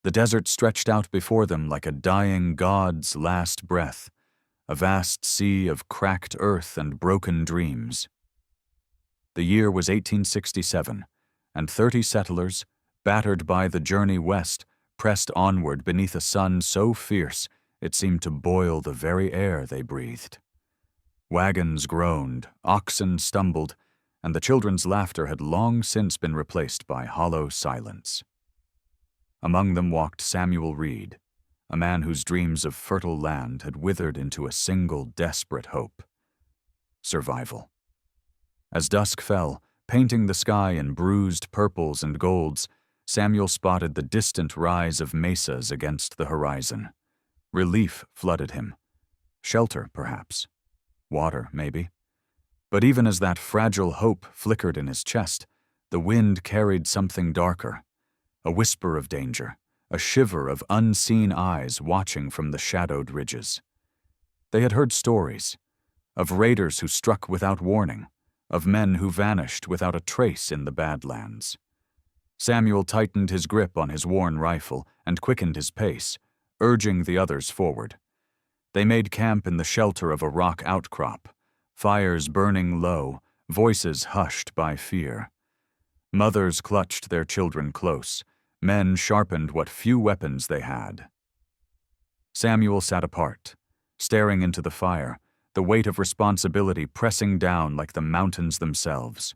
The desert stretched out before them like a dying god's last breath, a vast sea of cracked earth and broken dreams. The year was 1867, and 30 settlers, battered by the journey west, pressed onward beneath a sun so fierce it seemed to boil the very air they breathed. Wagons groaned, oxen stumbled, and the children's laughter had long since been replaced by hollow silence. Among them walked Samuel Reed, a man whose dreams of fertile land had withered into a single desperate hope: survival. As dusk fell, painting the sky in bruised purples and golds, Samuel spotted the distant rise of mesas against the horizon. Relief flooded him. Shelter, perhaps. Water, maybe. But even as that fragile hope flickered in his chest, the wind carried something darker, a whisper of danger, a shiver of unseen eyes watching from the shadowed ridges. They had heard stories of raiders who struck without warning, of men who vanished without a trace in the Badlands. Samuel tightened his grip on his worn rifle and quickened his pace, urging the others forward. They made camp in the shelter of a rock outcrop, fires burning low, voices hushed by fear. Mothers clutched their children close, men sharpened what few weapons they had. Samuel sat apart, staring into the fire, the weight of responsibility pressing down like the mountains themselves.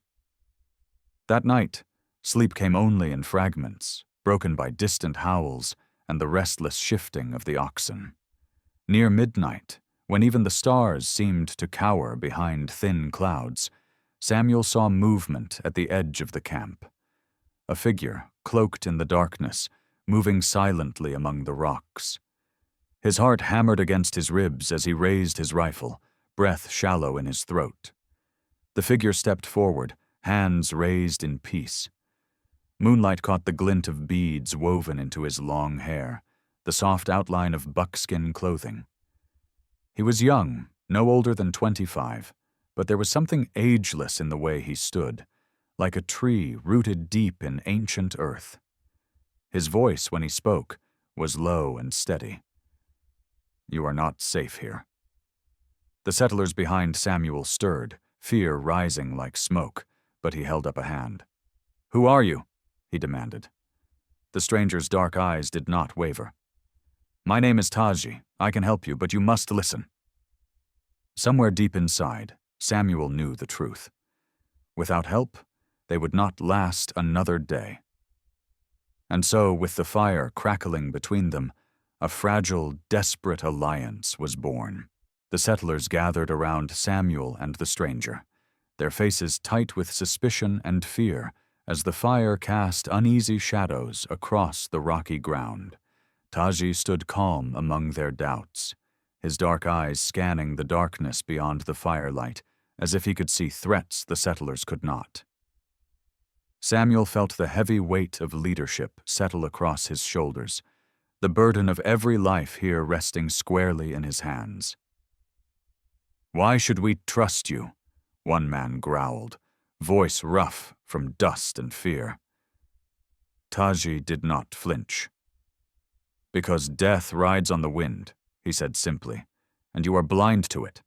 That night, sleep came only in fragments, broken by distant howls and the restless shifting of the oxen. Near midnight, when even the stars seemed to cower behind thin clouds, Samuel saw movement at the edge of the camp. A figure, cloaked in the darkness, moving silently among the rocks. His heart hammered against his ribs as he raised his rifle, breath shallow in his throat. The figure stepped forward, hands raised in peace. Moonlight caught the glint of beads woven into his long hair, the soft outline of buckskin clothing. He was young, no older than 25, but there was something ageless in the way he stood, like a tree rooted deep in ancient earth. His voice, when he spoke, was low and steady. "You are not safe here." The settlers behind Samuel stirred, fear rising like smoke, but he held up a hand. "Who are you?" he demanded. The stranger's dark eyes did not waver. "My name is Tazhi. I can help you, but you must listen." Somewhere deep inside, Samuel knew the truth. Without help, they would not last another day. And so, with the fire crackling between them, a fragile, desperate alliance was born. The settlers gathered around Samuel and the stranger, their faces tight with suspicion and fear as the fire cast uneasy shadows across the rocky ground. Tazhi stood calm among their doubts, his dark eyes scanning the darkness beyond the firelight, as if he could see threats the settlers could not. Samuel felt the heavy weight of leadership settle across his shoulders, the burden of every life here resting squarely in his hands. "Why should we trust you?" one man growled, voice rough from dust and fear. Tazhi did not flinch. "Because death rides on the wind," he said simply, "and you are blind to it."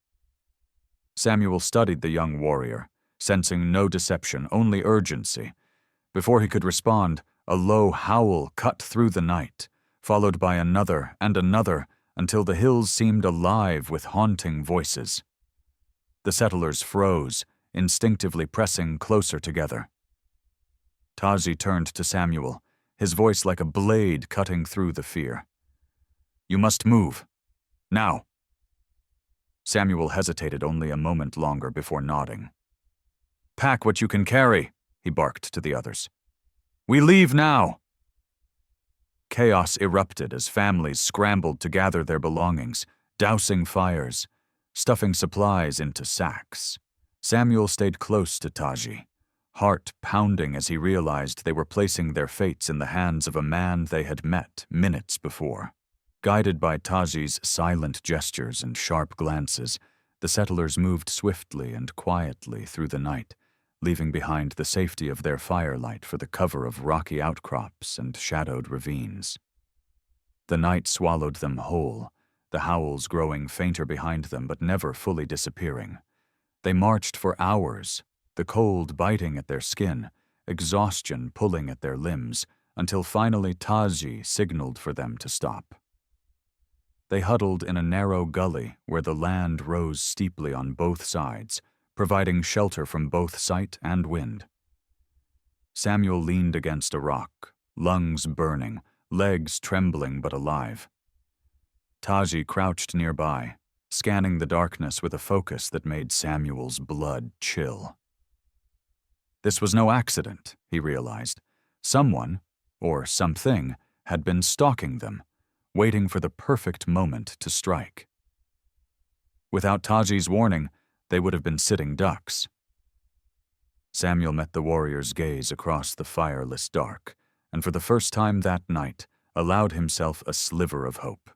Samuel studied the young warrior, sensing no deception, only urgency. Before he could respond, a low howl cut through the night, followed by another and another, until the hills seemed alive with haunting voices. The settlers froze, instinctively pressing closer together. Tazhi turned to Samuel, his voice like a blade cutting through the fear. "You must move. Now." Samuel hesitated only a moment longer before nodding. "Pack what you can carry," he barked to the others. "We leave now." Chaos erupted as families scrambled to gather their belongings, dousing fires, stuffing supplies into sacks. Samuel stayed close to Tazhi, heart pounding as he realized they were placing their fates in the hands of a man they had met minutes before. Guided by Tazhi's silent gestures and sharp glances, the settlers moved swiftly and quietly through the night, leaving behind the safety of their firelight for the cover of rocky outcrops and shadowed ravines. The night swallowed them whole, the howls growing fainter behind them but never fully disappearing. They marched for hours, the cold biting at their skin, exhaustion pulling at their limbs, until finally Tazhi signaled for them to stop. They huddled in a narrow gully where the land rose steeply on both sides, providing shelter from both sight and wind. Samuel leaned against a rock, lungs burning, legs trembling but alive. Tazhi crouched nearby, scanning the darkness with a focus that made Samuel's blood chill. This was no accident, he realized. Someone, or something, had been stalking them, waiting for the perfect moment to strike. Without Tazhi's warning, they would have been sitting ducks. Samuel met the warrior's gaze across the fireless dark, and for the first time that night, allowed himself a sliver of hope.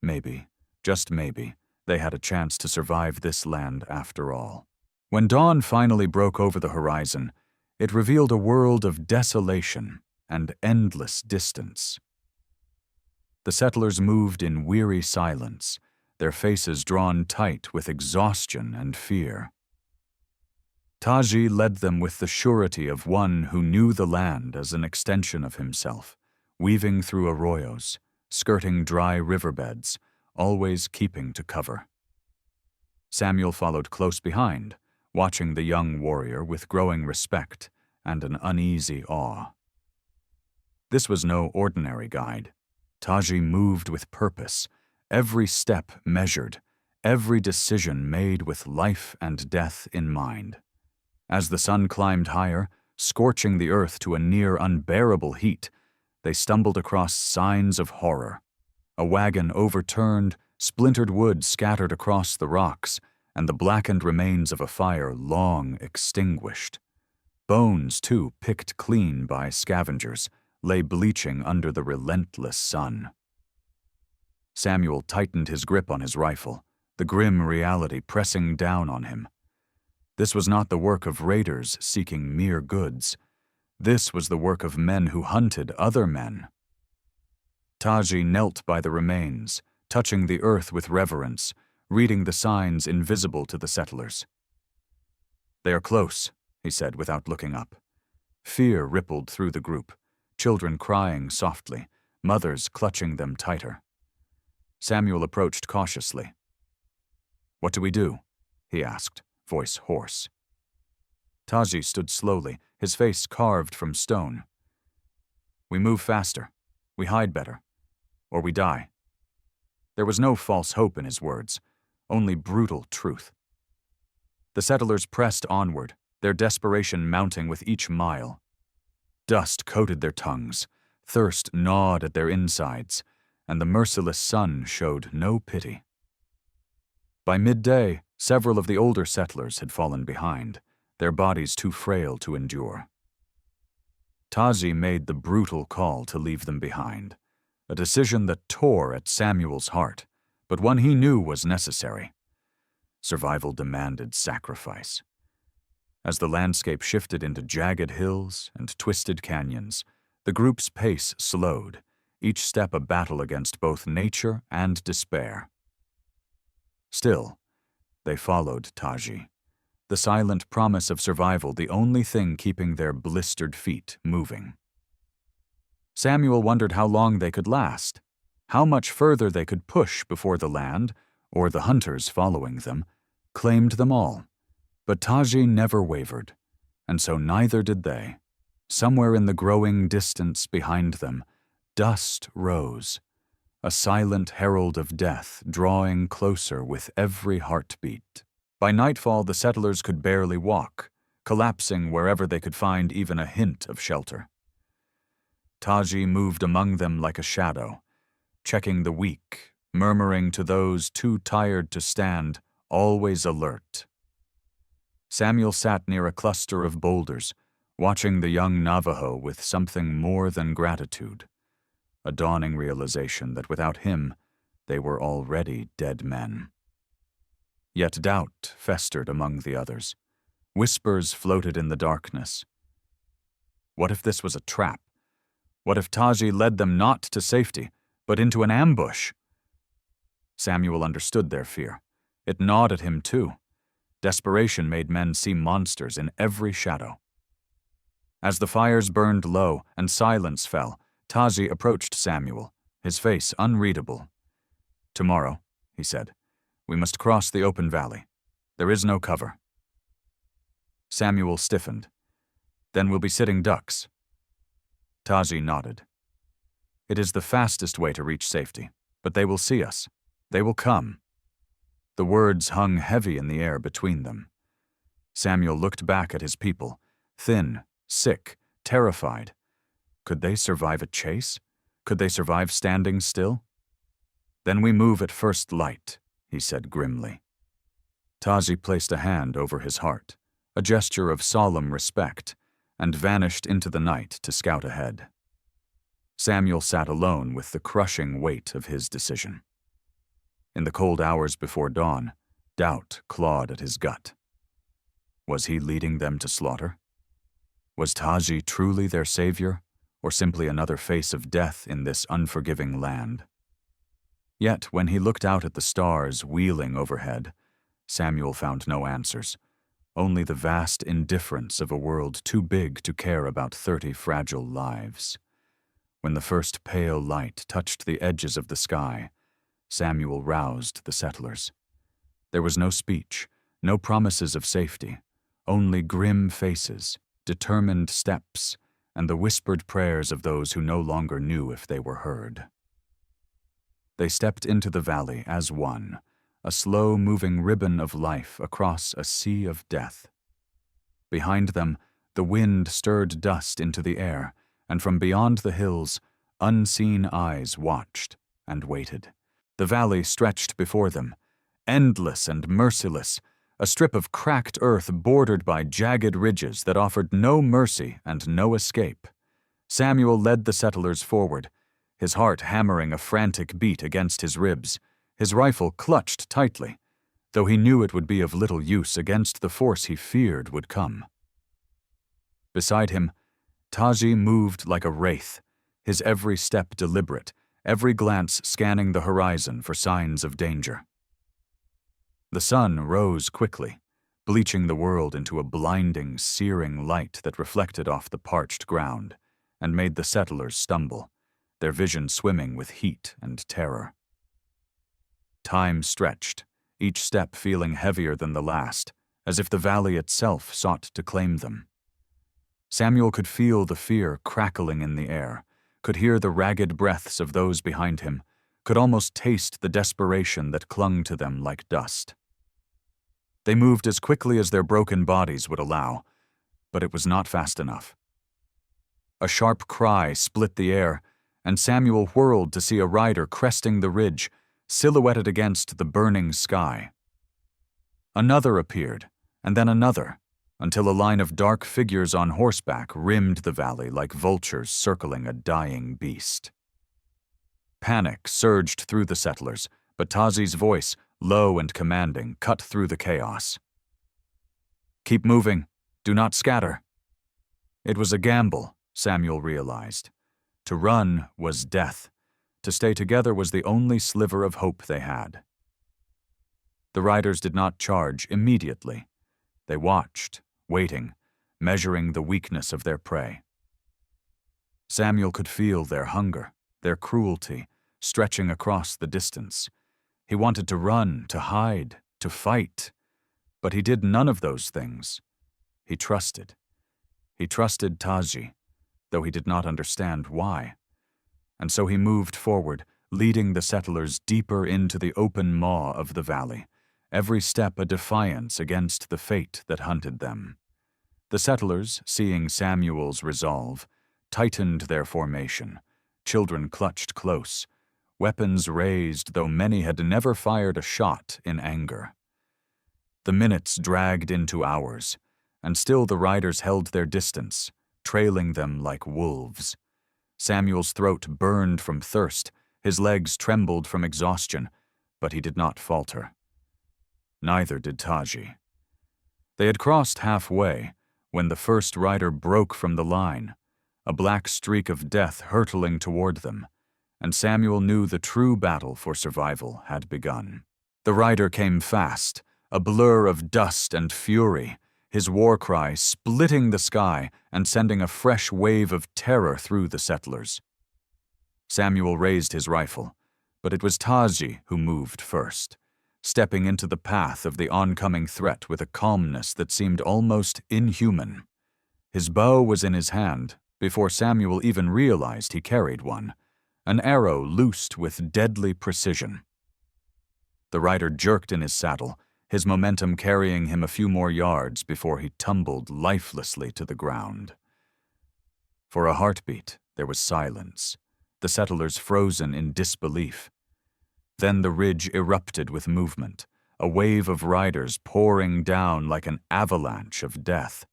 Maybe, just maybe, they had a chance to survive this land after all. When dawn finally broke over the horizon, it revealed a world of desolation and endless distance. The settlers moved in weary silence, their faces drawn tight with exhaustion and fear. Tazhi led them with the surety of one who knew the land as an extension of himself, weaving through arroyos, skirting dry riverbeds, always keeping to cover. Samuel followed close behind, watching the young warrior with growing respect and an uneasy awe. This was no ordinary guide. Tazhi moved with purpose, every step measured, every decision made with life and death in mind. As the sun climbed higher, scorching the earth to a near unbearable heat, they stumbled across signs of horror. A wagon overturned, splintered wood scattered across the rocks, and the blackened remains of a fire long extinguished. Bones, too, picked clean by scavengers, lay bleaching under the relentless sun. Samuel tightened his grip on his rifle, the grim reality pressing down on him. This was not the work of raiders seeking mere goods. This was the work of men who hunted other men. Tazhi knelt by the remains, touching the earth with reverence, reading the signs invisible to the settlers. "They are close," he said without looking up. Fear rippled through the group, children crying softly, mothers clutching them tighter. Samuel approached cautiously. "What do we do?" he asked, voice hoarse. Tazhi stood slowly, his face carved from stone. "We move faster, we hide better, or we die." There was no false hope in his words, only brutal truth. The settlers pressed onward, their desperation mounting with each mile. Dust coated their tongues, thirst gnawed at their insides, and the merciless sun showed no pity. By midday, several of the older settlers had fallen behind, their bodies too frail to endure. Tazhi made the brutal call to leave them behind, a decision that tore at Samuel's heart, but one he knew was necessary. Survival demanded sacrifice. As the landscape shifted into jagged hills and twisted canyons, the group's pace slowed, each step a battle against both nature and despair. Still, they followed Tazhi, the silent promise of survival the only thing keeping their blistered feet moving. Samuel wondered how long they could last, how much further they could push before the land, or the hunters following them, claimed them all. But Tazhi never wavered, and so neither did they. Somewhere in the growing distance behind them, dust rose, a silent herald of death drawing closer with every heartbeat. By nightfall, the settlers could barely walk, collapsing wherever they could find even a hint of shelter. Tazhi moved among them like a shadow, checking the weak, murmuring to those too tired to stand, always alert. Samuel sat near a cluster of boulders, watching the young Navajo with something more than gratitude, a dawning realization that without him, they were already dead men. Yet doubt festered among the others. Whispers floated in the darkness. What if this was a trap? What if Tazhi led them not to safety, but into an ambush. Samuel understood their fear. It gnawed at him too. Desperation made men see monsters in every shadow. As the fires burned low and silence fell, Tazhi approached Samuel, his face unreadable. "Tomorrow," he said, "we must cross the open valley. There is no cover." Samuel stiffened. "Then we'll be sitting ducks." Tazhi nodded. "It is the fastest way to reach safety, but they will see us. They will come." The words hung heavy in the air between them. Samuel looked back at his people, thin, sick, terrified. Could they survive a chase? Could they survive standing still? "Then we move at first light," he said grimly. Tazhi placed a hand over his heart, a gesture of solemn respect, and vanished into the night to scout ahead. Samuel sat alone with the crushing weight of his decision. In the cold hours before dawn, doubt clawed at his gut. Was he leading them to slaughter? Was Tazhi truly their savior, or simply another face of death in this unforgiving land? Yet, when he looked out at the stars wheeling overhead, Samuel found no answers, only the vast indifference of a world too big to care about 30 fragile lives. When the first pale light touched the edges of the sky, Samuel roused the settlers. There was no speech, no promises of safety, only grim faces, determined steps, and the whispered prayers of those who no longer knew if they were heard. They stepped into the valley as one, a slow-moving ribbon of life across a sea of death. Behind them, the wind stirred dust into the air, and from beyond the hills, unseen eyes watched and waited. The valley stretched before them, endless and merciless, a strip of cracked earth bordered by jagged ridges that offered no mercy and no escape. Samuel led the settlers forward, his heart hammering a frantic beat against his ribs, his rifle clutched tightly, though he knew it would be of little use against the force he feared would come. Beside him, Tazhi moved like a wraith, his every step deliberate, every glance scanning the horizon for signs of danger. The sun rose quickly, bleaching the world into a blinding, searing light that reflected off the parched ground and made the settlers stumble, their vision swimming with heat and terror. Time stretched, each step feeling heavier than the last, as if the valley itself sought to claim them. Samuel could feel the fear crackling in the air, could hear the ragged breaths of those behind him, could almost taste the desperation that clung to them like dust. They moved as quickly as their broken bodies would allow, but it was not fast enough. A sharp cry split the air, and Samuel whirled to see a rider cresting the ridge, silhouetted against the burning sky. Another appeared, and then another, until a line of dark figures on horseback rimmed the valley like vultures circling a dying beast. Panic surged through the settlers, but Tazhi's voice, low and commanding, cut through the chaos. "Keep moving. Do not scatter." It was a gamble, Samuel realized. To run was death. To stay together was the only sliver of hope they had. The riders did not charge immediately. They watched, waiting, measuring the weakness of their prey. Samuel could feel their hunger, their cruelty, stretching across the distance. He wanted to run, to hide, to fight, but he did none of those things. He trusted. He trusted Tazhi, though he did not understand why. And so he moved forward, leading the settlers deeper into the open maw of the valley, every step a defiance against the fate that hunted them. The settlers, seeing Samuel's resolve, tightened their formation, children clutched close, weapons raised though many had never fired a shot in anger. The minutes dragged into hours, and still the riders held their distance, trailing them like wolves. Samuel's throat burned from thirst, his legs trembled from exhaustion, but he did not falter. Neither did Tazhi. They had crossed halfway when the first rider broke from the line, a black streak of death hurtling toward them, and Samuel knew the true battle for survival had begun. The rider came fast, a blur of dust and fury, his war cry splitting the sky and sending a fresh wave of terror through the settlers. Samuel raised his rifle, but it was Tazhi who moved first, stepping into the path of the oncoming threat with a calmness that seemed almost inhuman. His bow was in his hand before Samuel even realized he carried one, an arrow loosed with deadly precision. The rider jerked in his saddle, his momentum carrying him a few more yards before he tumbled lifelessly to the ground. For a heartbeat, there was silence, the settlers frozen in disbelief. Then the ridge erupted with movement, a wave of riders pouring down like an avalanche of death.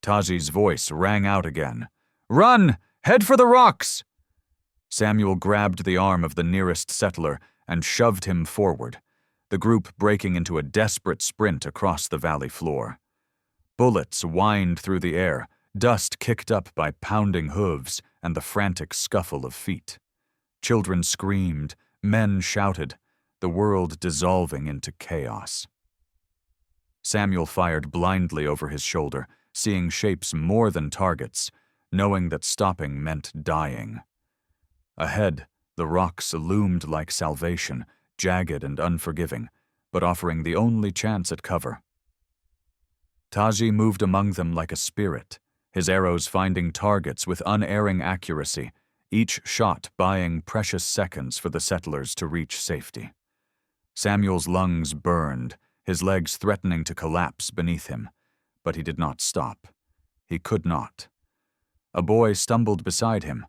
Tazhi's voice rang out again. "Run! Head for the rocks!" Samuel grabbed the arm of the nearest settler and shoved him forward, the group breaking into a desperate sprint across the valley floor. Bullets whined through the air, dust kicked up by pounding hooves and the frantic scuffle of feet. Children screamed, men shouted, the world dissolving into chaos. Samuel fired blindly over his shoulder, seeing shapes more than targets, knowing that stopping meant dying. Ahead, the rocks loomed like salvation, jagged and unforgiving, but offering the only chance at cover. Tazhi moved among them like a spirit, his arrows finding targets with unerring accuracy, each shot buying precious seconds for the settlers to reach safety. Samuel's lungs burned, his legs threatening to collapse beneath him, but he did not stop. He could not. A boy stumbled beside him,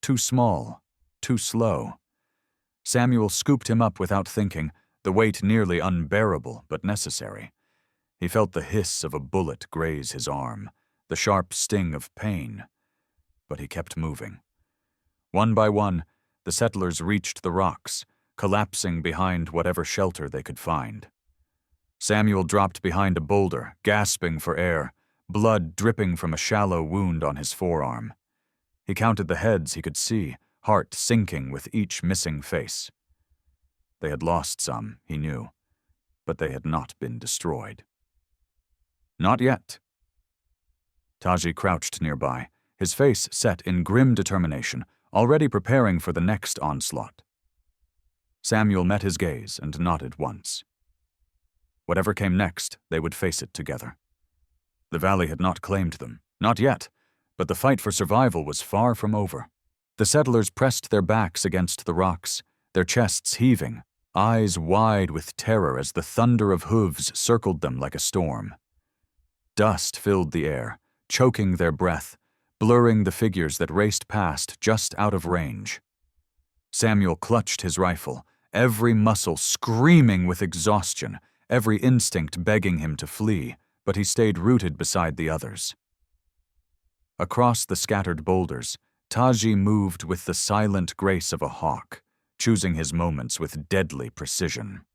too small, too slow. Samuel scooped him up without thinking, the weight nearly unbearable but necessary. He felt the hiss of a bullet graze his arm, the sharp sting of pain. But he kept moving. One by one, the settlers reached the rocks, collapsing behind whatever shelter they could find. Samuel dropped behind a boulder, gasping for air, blood dripping from a shallow wound on his forearm. He counted the heads he could see, heart sinking with each missing face. They had lost some, he knew, but they had not been destroyed. Not yet. Tazhi crouched nearby, his face set in grim determination, already preparing for the next onslaught. Samuel met his gaze and nodded once. Whatever came next, they would face it together. The valley had not claimed them, not yet, but the fight for survival was far from over. The settlers pressed their backs against the rocks, their chests heaving, eyes wide with terror as the thunder of hooves circled them like a storm. Dust filled the air, choking their breath, blurring the figures that raced past just out of range. Samuel clutched his rifle, every muscle screaming with exhaustion, every instinct begging him to flee, but he stayed rooted beside the others. Across the scattered boulders, Tazhi moved with the silent grace of a hawk, choosing his moments with deadly precision.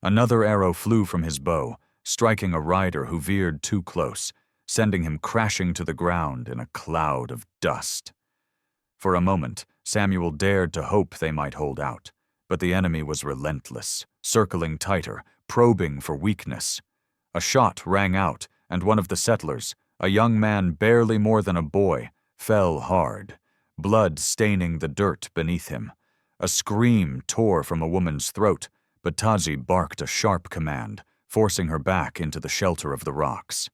Another arrow flew from his bow, striking a rider who veered too close, sending him crashing to the ground in a cloud of dust. For a moment, Samuel dared to hope they might hold out, but the enemy was relentless, circling tighter, probing for weakness. A shot rang out, and one of the settlers, a young man barely more than a boy, fell hard, blood staining the dirt beneath him. A scream tore from a woman's throat, but Tazhi barked a sharp command, forcing her back into the shelter of the rocks.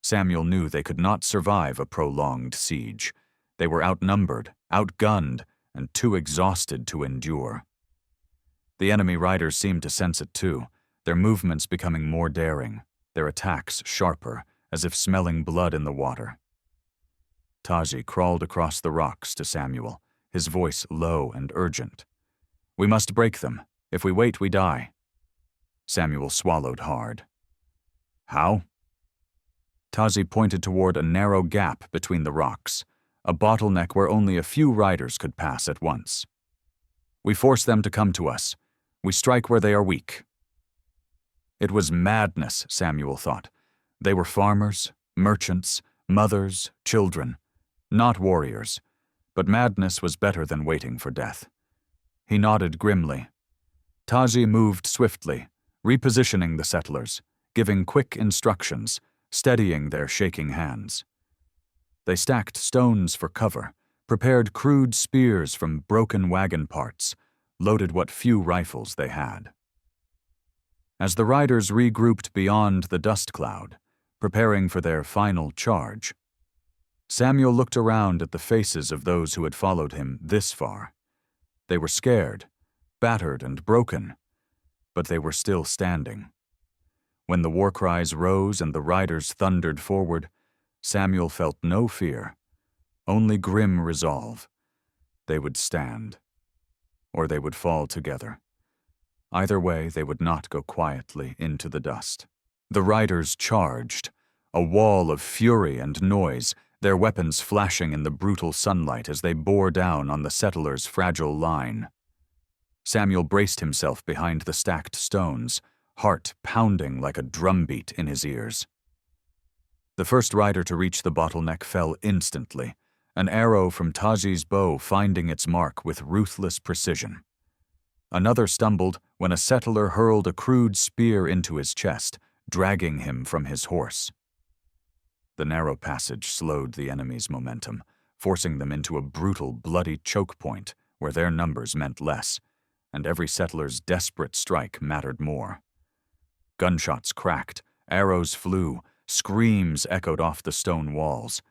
Samuel knew they could not survive a prolonged siege. They were outnumbered, outgunned, and too exhausted to endure. The enemy riders seemed to sense it too, their movements becoming more daring, their attacks sharper, as if smelling blood in the water. Tazhi crawled across the rocks to Samuel, his voice low and urgent. "We must break them. If we wait, we die." Samuel swallowed hard. "How?" Tazhi pointed toward a narrow gap between the rocks, a bottleneck where only a few riders could pass at once. "We force them to come to us. We strike where they are weak." It was madness, Samuel thought. They were farmers, merchants, mothers, children, not warriors, But madness was better than waiting for death. He nodded grimly. Tazhi moved swiftly, repositioning the settlers, giving quick instructions, steadying their shaking hands. They stacked stones for cover, prepared crude spears from broken wagon parts, loaded what few rifles they had. As the riders regrouped beyond the dust cloud, preparing for their final charge, Samuel looked around at the faces of those who had followed him this far. They were scared, battered and broken, but they were still standing. When the war cries rose and the riders thundered forward, Samuel felt no fear, only grim resolve. They would stand, or they would fall together. Either way, they would not go quietly into the dust. The riders charged, a wall of fury and noise, their weapons flashing in the brutal sunlight as they bore down on the settlers' fragile line. Samuel braced himself behind the stacked stones, heart pounding like a drumbeat in his ears. The first rider to reach the bottleneck fell instantly, an arrow from Tazhi's bow finding its mark with ruthless precision. Another stumbled when a settler hurled a crude spear into his chest, dragging him from his horse. The narrow passage slowed the enemy's momentum, forcing them into a brutal, bloody choke point where their numbers meant less, and every settler's desperate strike mattered more. Gunshots cracked, arrows flew, screams echoed off the stone walls.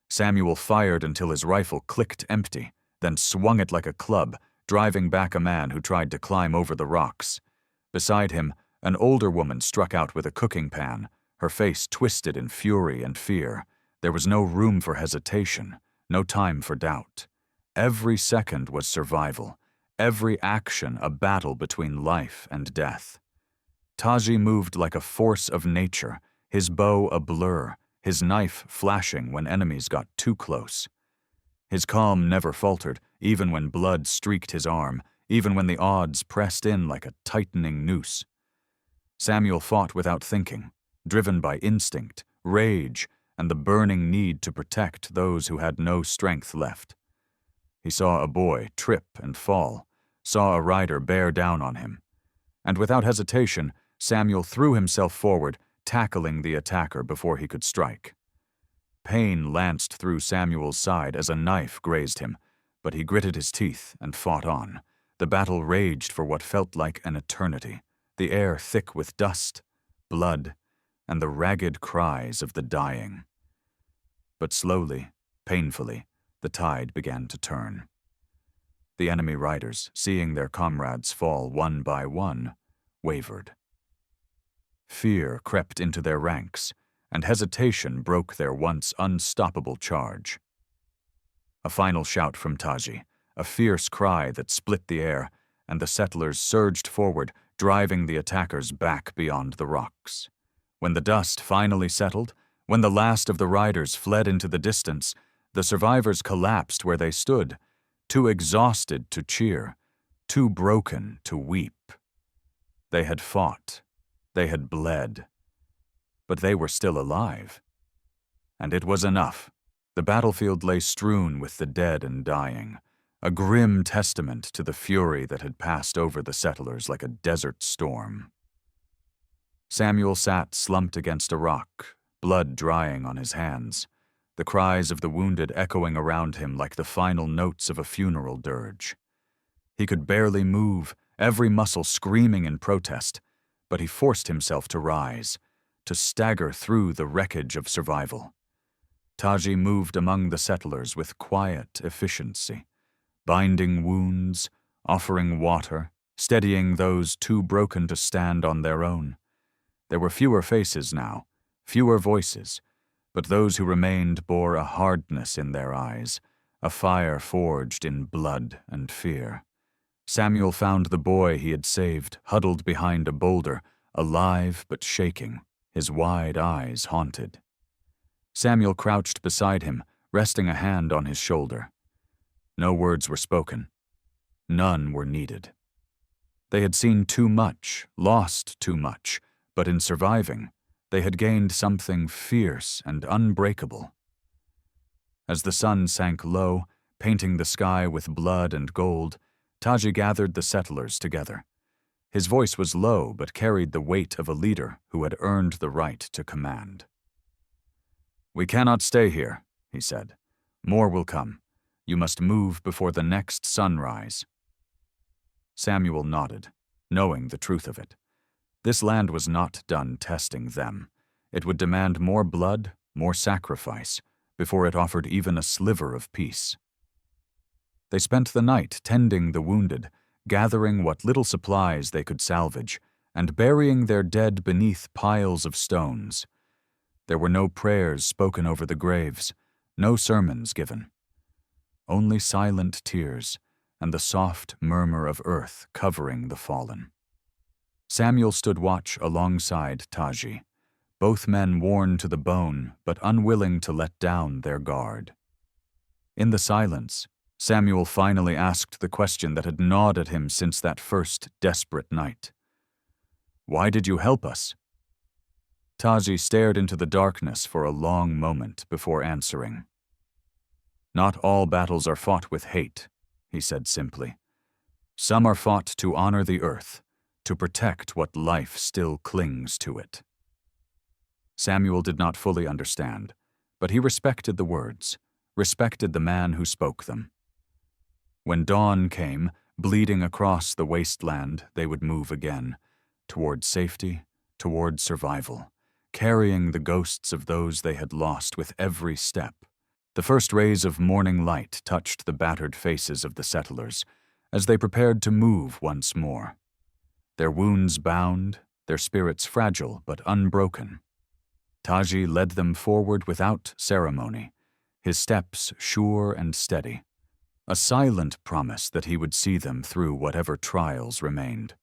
Samuel fired until his rifle clicked empty, then swung it like a club, driving back a man who tried to climb over the rocks. Beside him, an older woman struck out with a cooking pan, her face twisted in fury and fear. There was no room for hesitation, no time for doubt. Every second was survival, every action a battle between life and death. Tazhi moved like a force of nature, his bow a blur, his knife flashing when enemies got too close. His calm never faltered, even when blood streaked his arm, even when the odds pressed in like a tightening noose. Samuel fought without thinking, driven by instinct, rage, and the burning need to protect those who had no strength left. He saw a boy trip and fall, saw a rider bear down on him, and without hesitation, Samuel threw himself forward, tackling the attacker before he could strike. Pain lanced through Samuel's side as a knife grazed him, but he gritted his teeth and fought on. The battle raged for what felt like an eternity, the air thick with dust, blood, and the ragged cries of the dying. But slowly, painfully, the tide began to turn. The enemy riders, seeing their comrades fall one by one, wavered. Fear crept into their ranks, and hesitation broke their once unstoppable charge. A final shout from Tazhi, a fierce cry that split the air, and the settlers surged forward, driving the attackers back beyond the rocks. When the dust finally settled, when the last of the riders fled into the distance, the survivors collapsed where they stood, too exhausted to cheer, too broken to weep. They had fought, they had bled, but they were still alive. And it was enough. The battlefield lay strewn with the dead and dying, a grim testament to the fury that had passed over the settlers like a desert storm. Samuel sat slumped against a rock, blood drying on his hands, the cries of the wounded echoing around him like the final notes of a funeral dirge. He could barely move, every muscle screaming in protest, but he forced himself to rise, to stagger through the wreckage of survival. Tazhi moved among the settlers with quiet efficiency, binding wounds, offering water, steadying those too broken to stand on their own. There were fewer faces now, fewer voices, but those who remained bore a hardness in their eyes, a fire forged in blood and fear. Samuel found the boy he had saved huddled behind a boulder, alive but shaking, his wide eyes haunted. Samuel crouched beside him, resting a hand on his shoulder. No words were spoken. None were needed. They had seen too much, lost too much, but in surviving, they had gained something fierce and unbreakable. As the sun sank low, Painting the sky with blood and gold, Tazhi gathered the settlers together. His voice was low but carried the weight of a leader who had earned the right to command. "We cannot stay here," he said. "More will come. You must move before the next sunrise." Samuel nodded, knowing the truth of it. This land was not done testing them. It would demand more blood, more sacrifice, before it offered even a sliver of peace. They spent the night tending the wounded, gathering what little supplies they could salvage, and burying their dead beneath piles of stones. There were no prayers spoken over the graves, no sermons given. Only silent tears and the soft murmur of earth covering the fallen. Samuel stood watch alongside Tazhi, both men worn to the bone but unwilling to let down their guard. In the silence, Samuel finally asked the question that had gnawed at him since that first desperate night. "Why did you help us?" Tazhi stared into the darkness for a long moment before answering. "Not all battles are fought with hate," he said simply. "Some are fought to honor the earth, to protect what life still clings to it." Samuel did not fully understand, but he respected the words, respected the man who spoke them. When dawn came, bleeding across the wasteland, they would move again, toward safety, toward survival, carrying the ghosts of those they had lost with every step. The first rays of morning light touched the battered faces of the settlers as they prepared to move once more. Their wounds bound, their spirits fragile but unbroken. Tazhi led them forward without ceremony, his steps sure and steady, a silent promise that he would see them through whatever trials remained.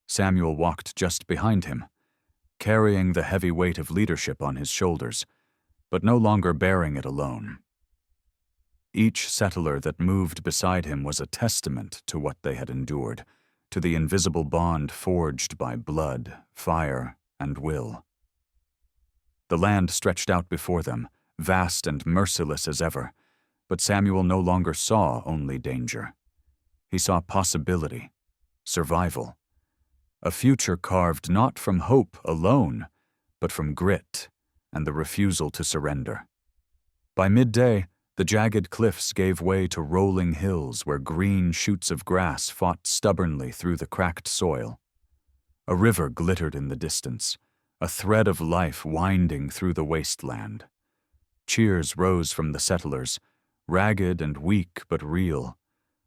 Samuel walked just behind him, carrying the heavy weight of leadership on his shoulders, but no longer bearing it alone. Each settler that moved beside him was a testament to what they had endured, to the invisible bond forged by blood, fire, and will. The land stretched out before them, vast and merciless as ever, but Samuel no longer saw only danger. He saw possibility, survival, a future carved not from hope alone, but from grit and the refusal to surrender. By midday, the jagged cliffs gave way to rolling hills where green shoots of grass fought stubbornly through the cracked soil. A river glittered in the distance, a thread of life winding through the wasteland. Cheers rose from the settlers, ragged and weak but real,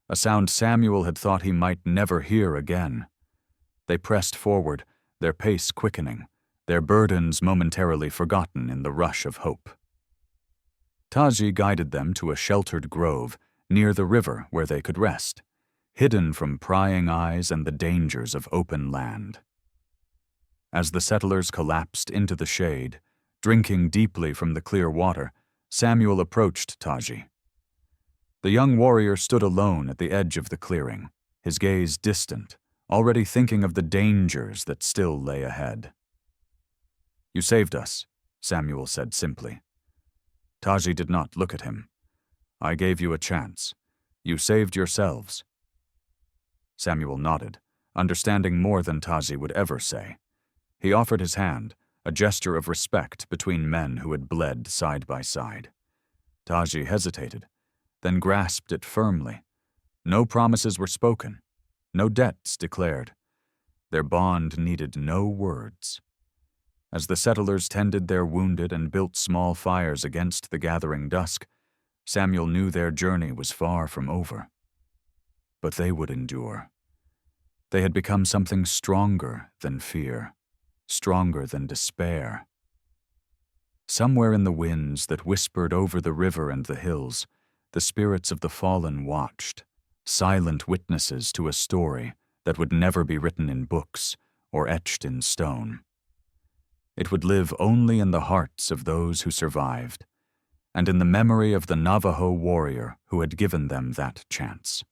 a sound Samuel had thought he might never hear again. They pressed forward, their pace quickening, their burdens momentarily forgotten in the rush of hope. Tazhi guided them to a sheltered grove near the river where they could rest, hidden from prying eyes and the dangers of open land. As the settlers collapsed into the shade, drinking deeply from the clear water, Samuel approached Tazhi. The young warrior stood alone at the edge of the clearing, his gaze distant, already thinking of the dangers that still lay ahead. "You saved us," Samuel said simply. Tazhi did not look at him. "I gave you a chance. You saved yourselves." Samuel nodded, understanding more than Tazhi would ever say. He offered his hand, a gesture of respect between men who had bled side by side. Tazhi hesitated, then grasped it firmly. No promises were spoken, no debts declared. Their bond needed no words. As the settlers tended their wounded and built small fires against the gathering dusk, Samuel knew their journey was far from over. But they would endure. They had become something stronger than fear, stronger than despair. Somewhere in the winds that whispered over the river and the hills, the spirits of the fallen watched, silent witnesses to a story that would never be written in books or etched in stone. It would live only in the hearts of those who survived, and in the memory of the Navajo warrior who had given them that chance.